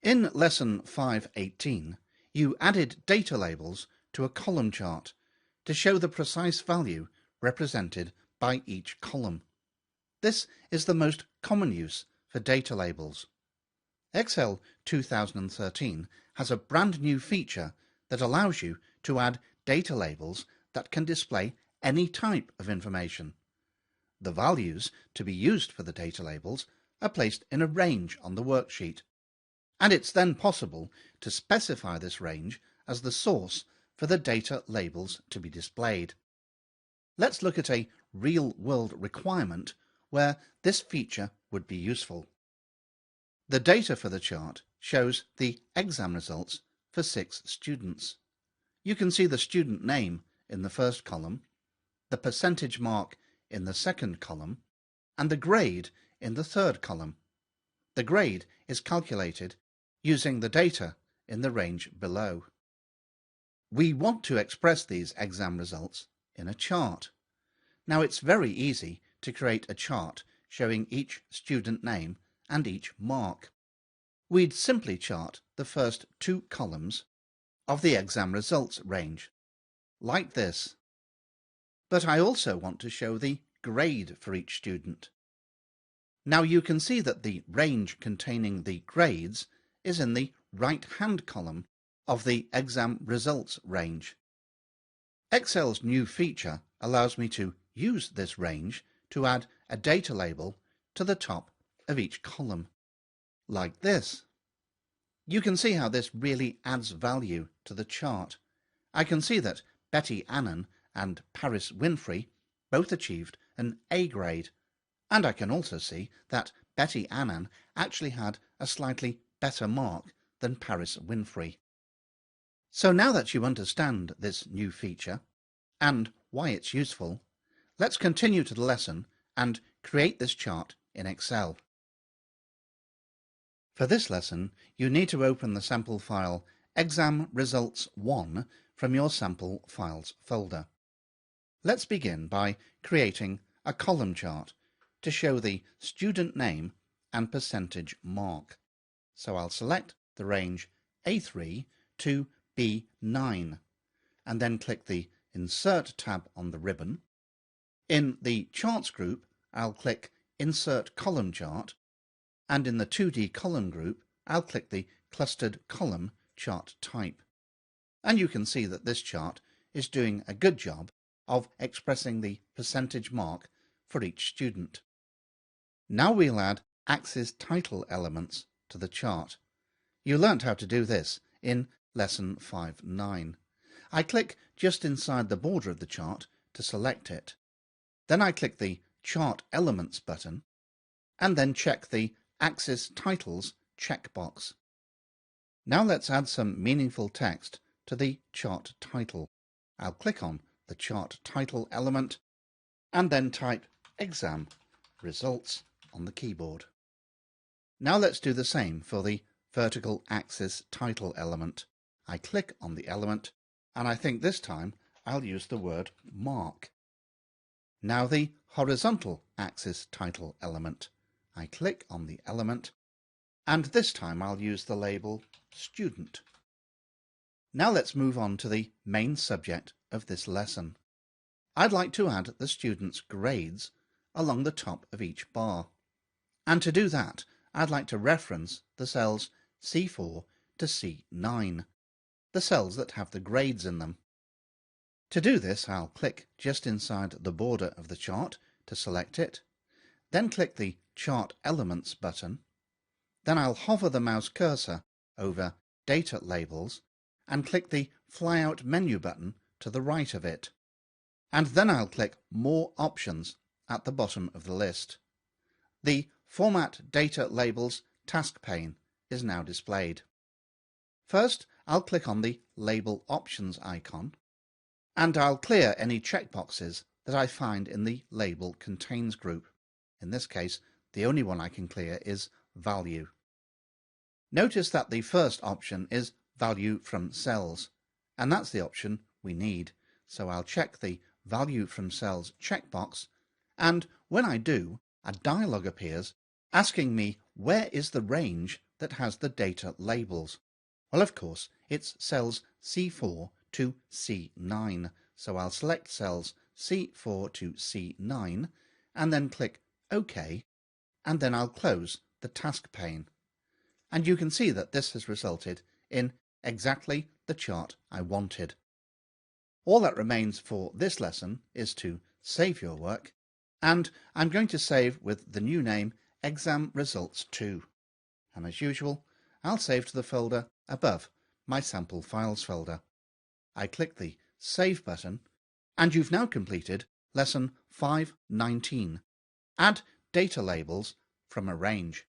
In Lesson 518, you added data labels to a column chart to show the precise value represented by each column. This is the most common use for data labels. Excel 2013 has a brand new feature that allows you to add data labels that can display any type of information. The values to be used for the data labels are placed in a range on the worksheet, and it's then possible to specify this range as the source for the data labels to be displayed. Let's look at a real-world requirement where this feature would be useful. The data for the chart shows the exam results for 6 students. You can see the student name in the first column, the percentage mark in the second column, and the grade in the third column. The grade is calculated using the data in the range below. We want to express these exam results in a chart. Now it's very easy to create a chart showing each student name and each mark. We'd simply chart the first 2 columns of the exam results range, like this. But I also want to show the grade for each student. Now you can see that the range containing the grades is in the right-hand column of the exam results range. Excel's new feature allows me to use this range to add a data label to the top of each column, like this. You can see how this really adds value to the chart. I can see that Betty Annan and Paris Winfrey both achieved an A grade, and I can also see that Betty Annan actually had a slightly better mark than Paris Winfrey. So now that you understand this new feature and why it's useful, let's continue to the lesson and create this chart in Excel. For this lesson, you need to open the sample file Exam Results 1 from your Sample Files folder. Let's begin by creating a column chart to show the student name and percentage mark. So I'll select the range A3 to B9 and then click the Insert tab on the ribbon. In the Charts group, I'll click Insert Column Chart, and in the 2D column group, I'll click the Clustered Column Chart Type. And you can see that this chart is doing a good job of expressing the percentage mark for each student. Now we'll add axis title elements to the chart. You learnt how to do this in Lesson 5.9. I click just inside the border of the chart to select it. Then I click the Chart Elements button, and then check the Axis Titles checkbox. Now let's add some meaningful text to the chart title. I'll click on the chart title element and then type Exam Results on the keyboard. Now let's do the same for the vertical axis title element. I click on the element, and I think this time I'll use the word mark. Now the horizontal axis title element. I click on the element, and this time I'll use the label student. Now let's move on to the main subject of this lesson. I'd like to add the students' grades along the top of each bar. And to do that, I'd like to reference the cells C4 to C9, the cells that have the grades in them. To do this, I'll click just inside the border of the chart to select it, then click the Chart Elements button, then I'll hover the mouse cursor over Data Labels and click the Flyout menu button to the right of it, and then I'll click More Options at the bottom of the list. The Format Data Labels task pane is now displayed. First, I'll click on the Label Options icon, and I'll clear any checkboxes that I find in the Label Contains group. In this case, the only one I can clear is Value. Notice that the first option is Value from Cells, and that's the option we need. So I'll check the Value from Cells checkbox, and when I do, a dialog appears asking me where is the range that has the data labels? Well, of course, it's cells C4 to C9. So I'll select cells C4 to C9 and then click OK, and then I'll close the task pane. And you can see that this has resulted in exactly the chart I wanted. All that remains for this lesson is to save your work, and I'm going to save with the new name Exam Results 2. And as usual, I'll save to the folder above my sample files folder. I click the Save button, and you've now completed Lesson 519, Add Data Labels from a Range.